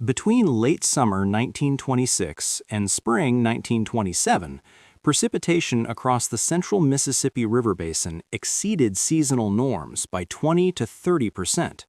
Between late summer 1926 and spring 1927, precipitation across the central Mississippi River Basin exceeded seasonal norms by 20 to 30%.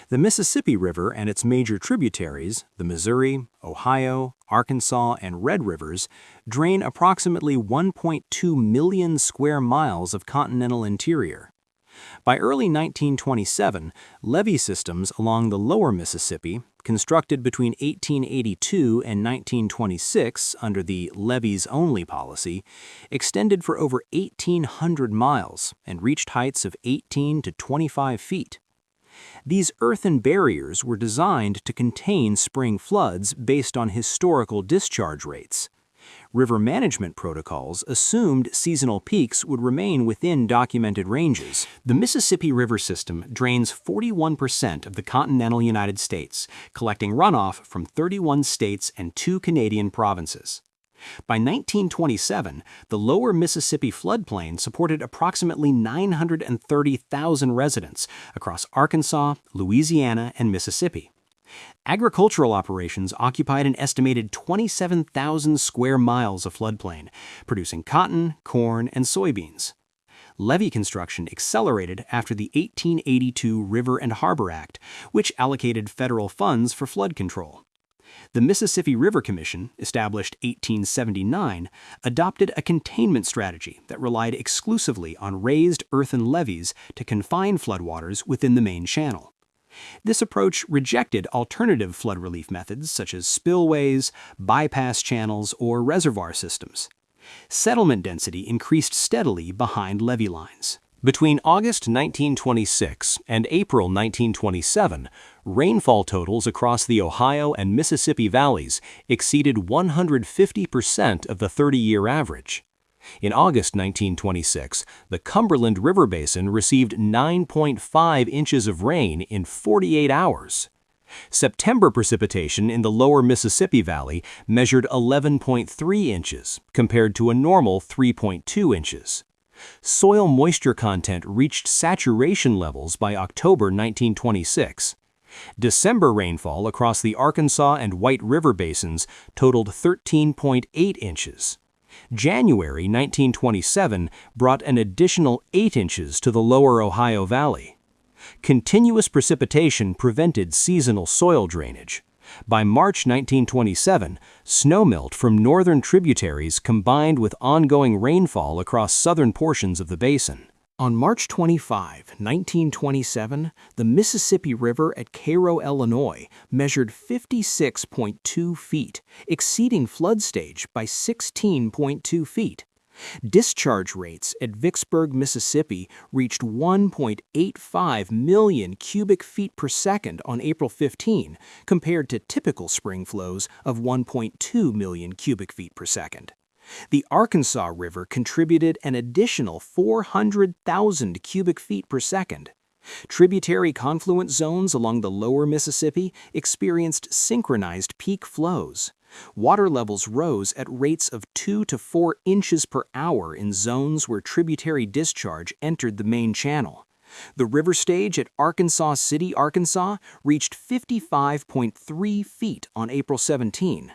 The Mississippi River and its major tributaries, the Missouri, Ohio, Arkansas, and Red Rivers, drain approximately 1.2 million square miles of continental interior. By early 1927, levee systems along the lower Mississippi, constructed between 1882 and 1926 under the levees-only policy, extended for over 1,800 miles and reached heights of 18 to 25 feet. These earthen barriers were designed to contain spring floods based on historical discharge rates. River management protocols assumed seasonal peaks would remain within documented ranges. The Mississippi River system drains 41% of the continental United States, collecting runoff from 31 states and 2 Canadian provinces. By 1927, the lower Mississippi floodplain supported approximately 930,000 residents across Arkansas, Louisiana, and Mississippi. Agricultural operations occupied an estimated 27,000 square miles of floodplain, producing cotton, corn, and soybeans. Levee construction accelerated after the 1882 River and Harbor Act, which allocated federal funds for flood control. The Mississippi River Commission, established 1879, adopted a containment strategy that relied exclusively on raised earthen levees to confine floodwaters within the main channel. This approach rejected alternative flood relief methods such as spillways, bypass channels, or reservoir systems. Settlement density increased steadily behind levee lines. Between August 1926 and April 1927, rainfall totals across the Ohio and Mississippi valleys exceeded 150% of the 30-year average. In August 1926, the Cumberland River Basin received 9.5 inches of rain in 48 hours. September precipitation in the lower Mississippi Valley measured 11.3 inches, compared to a normal 3.2 inches. Soil moisture content reached saturation levels by October 1926. December rainfall across the Arkansas and White River basins totaled 13.8 inches. January 1927 brought an additional 8 inches to the lower Ohio Valley. Continuous precipitation prevented seasonal soil drainage. By March 1927, snowmelt from northern tributaries combined with ongoing rainfall across southern portions of the basin. On March 25, 1927, the Mississippi River at Cairo, Illinois, measured 56.2 feet, exceeding flood stage by 16.2 feet. Discharge rates at Vicksburg, Mississippi, reached 1.85 million cubic feet per second on April 15, compared to typical spring flows of 1.2 million cubic feet per second. The Arkansas River contributed an additional 400,000 cubic feet per second. Tributary confluent zones along the lower Mississippi experienced synchronized peak flows. Water levels rose at rates of 2 to 4 inches per hour in zones where tributary discharge entered the main channel. The river stage at Arkansas City, Arkansas, reached 55.3 feet on April 17.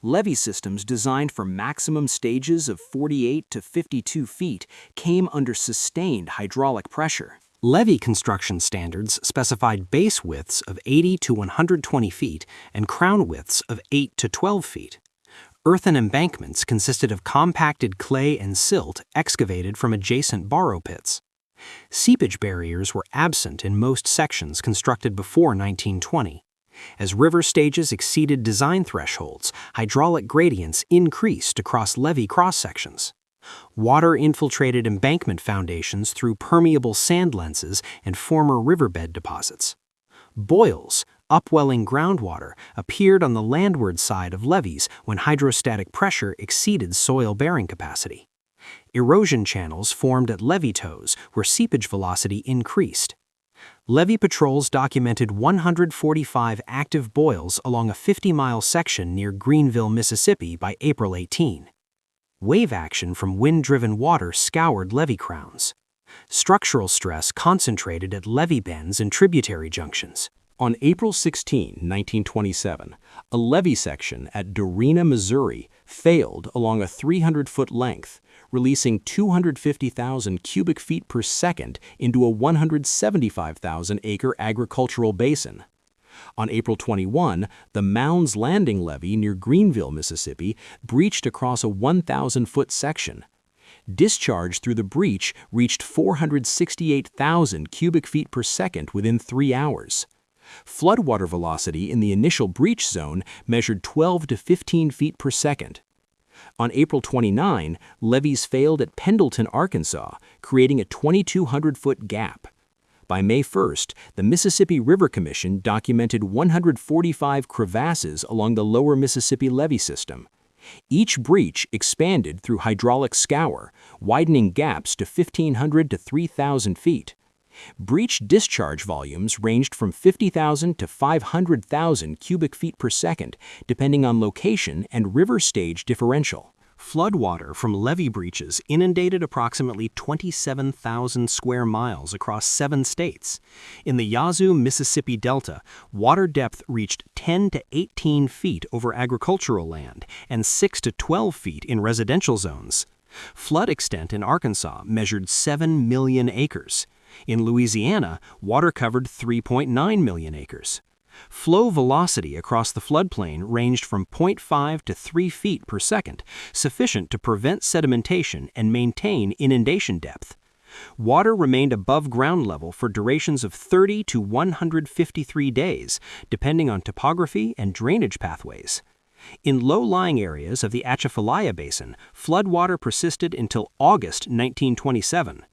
Levee systems designed for maximum stages of 48 to 52 feet came under sustained hydraulic pressure. Levee construction standards specified base widths of 80 to 120 feet and crown widths of 8 to 12 feet. Earthen embankments consisted of compacted clay and silt excavated from adjacent borrow pits. Seepage barriers were absent in most sections constructed before 1920. As river stages exceeded design thresholds, hydraulic gradients increased across levee cross-sections. Water infiltrated embankment foundations through permeable sand lenses and former riverbed deposits. Boils, upwelling groundwater, appeared on the landward side of levees when hydrostatic pressure exceeded soil bearing capacity. Erosion channels formed at levee toes where seepage velocity increased. Levee patrols documented 145 active boils along a 50-mile section near Greenville, Mississippi by April 18. Wave action from wind-driven water scoured levee crowns. Structural stress concentrated at levee bends and tributary junctions. On April 16, 1927, a levee section at Dorena, Missouri, failed along a 300-foot length, releasing 250,000 cubic feet per second into a 175,000-acre agricultural basin. On April 21, the Mounds Landing levee near Greenville, Mississippi, breached across a 1,000-foot section. Discharge through the breach reached 468,000 cubic feet per second within 3 hours. Floodwater velocity in the initial breach zone measured 12 to 15 feet per second. On April 29, levees failed at Pendleton, Arkansas, creating a 2,200-foot gap. By May 1st, the Mississippi River Commission documented 145 crevasses along the lower Mississippi levee system. Each breach expanded through hydraulic scour, widening gaps to 1,500 to 3,000 feet. Breach discharge volumes ranged from 50,000 to 500,000 cubic feet per second, depending on location and river stage differential. Floodwater from levee breaches inundated approximately 27,000 square miles across 7 states. In the Yazoo, Mississippi Delta, water depth reached 10 to 18 feet over agricultural land and 6 to 12 feet in residential zones. Flood extent in Arkansas measured 7 million acres. In Louisiana, water covered 3.9 million acres. Flow velocity across the floodplain ranged from 0.5 to 3 feet per second, sufficient to prevent sedimentation and maintain inundation depth. Water remained above ground level for durations of 30 to 153 days, depending on topography and drainage pathways. In low-lying areas of the Atchafalaya Basin, floodwater persisted until August 1927.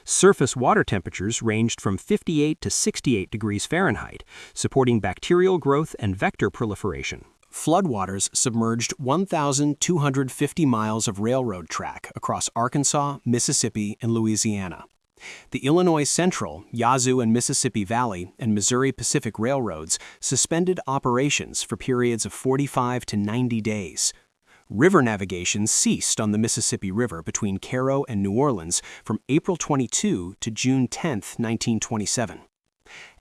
Surface water temperatures ranged from 58 to 68 degrees Fahrenheit, supporting bacterial growth and vector proliferation. Floodwaters submerged 1,250 miles of railroad track across Arkansas, Mississippi, and Louisiana. The Illinois Central, Yazoo and Mississippi Valley, and Missouri Pacific Railroads suspended operations for periods of 45 to 90 days. River navigation ceased on the Mississippi River between Cairo and New Orleans from April 22 to June 10, 1927.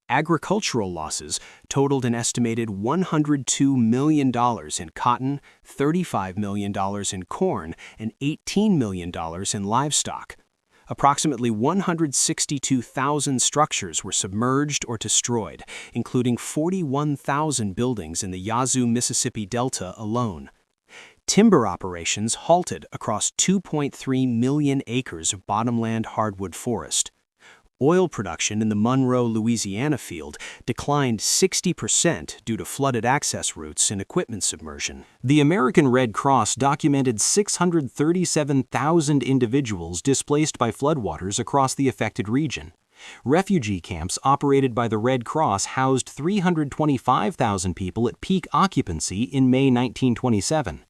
Agricultural losses totaled an estimated $102 million in cotton, $35 million in corn, and $18 million in livestock. Approximately 162,000 structures were submerged or destroyed, including 41,000 buildings in the Yazoo, Mississippi Delta alone. Timber operations halted across 2.3 million acres of bottomland hardwood forest. Oil production in the Monroe, Louisiana field declined 60% due to flooded access routes and equipment submersion. The American Red Cross documented 637,000 individuals displaced by floodwaters across the affected region. Refugee camps operated by the Red Cross housed 325,000 people at peak occupancy in May 1927.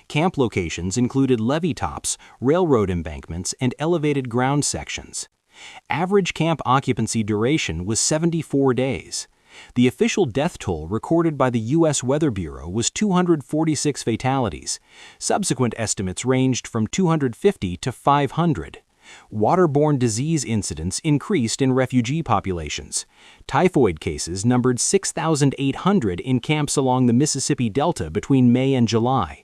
Camp locations included levee tops, railroad embankments, and elevated ground sections. Average camp occupancy duration was 74 days. The official death toll recorded by the U.S. Weather Bureau was 246 fatalities. Subsequent estimates ranged from 250 to 500. Waterborne disease incidents increased in refugee populations. Typhoid cases numbered 6,800 in camps along the Mississippi Delta between May and July.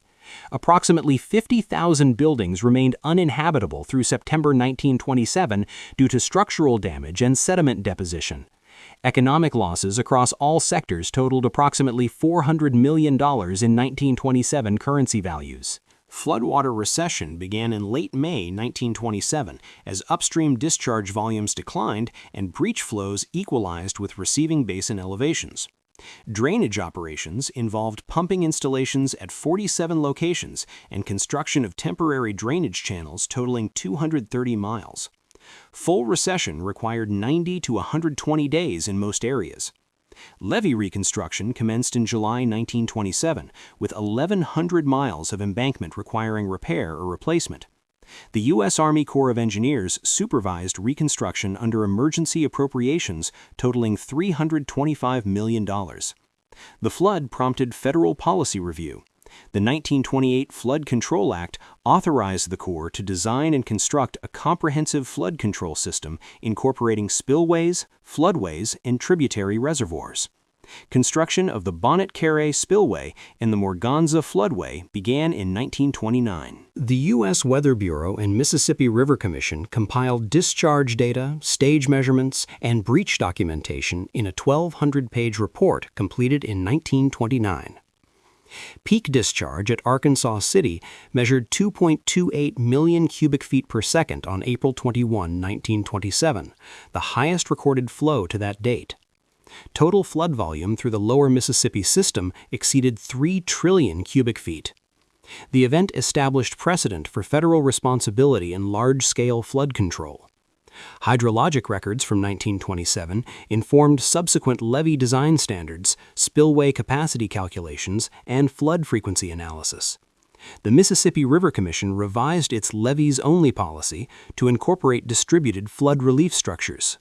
Approximately 50,000 buildings remained uninhabitable through September 1927 due to structural damage and sediment deposition. Economic losses across all sectors totaled approximately $400 million in 1927 currency values. Floodwater recession began in late May 1927 as upstream discharge volumes declined and breach flows equalized with receiving basin elevations. Drainage operations involved pumping installations at 47 locations and construction of temporary drainage channels totaling 230 miles. Full recession required 90 to 120 days in most areas. Levee reconstruction commenced in July 1927, with 1,100 miles of embankment requiring repair or replacement. The U.S. Army Corps of Engineers supervised reconstruction under emergency appropriations totaling $325 million. The flood prompted federal policy review. The 1928 Flood Control Act authorized the Corps to design and construct a comprehensive flood control system incorporating spillways, floodways, and tributary reservoirs. Construction of the Bonnet Carré spillway and the Morganza floodway began in 1929. The U.S. Weather Bureau and Mississippi River Commission compiled discharge data, stage measurements, and breach documentation in a 1,200-page report completed in 1929. Peak discharge at Arkansas City measured 2.28 million cubic feet per second on April 21, 1927, the highest recorded flow to that date. Total flood volume through the lower Mississippi system exceeded 3 trillion cubic feet. The event established precedent for federal responsibility in large-scale flood control. Hydrologic records from 1927 informed subsequent levee design standards, spillway capacity calculations, and flood frequency analysis. The Mississippi River Commission revised its levees-only policy to incorporate distributed flood relief structures.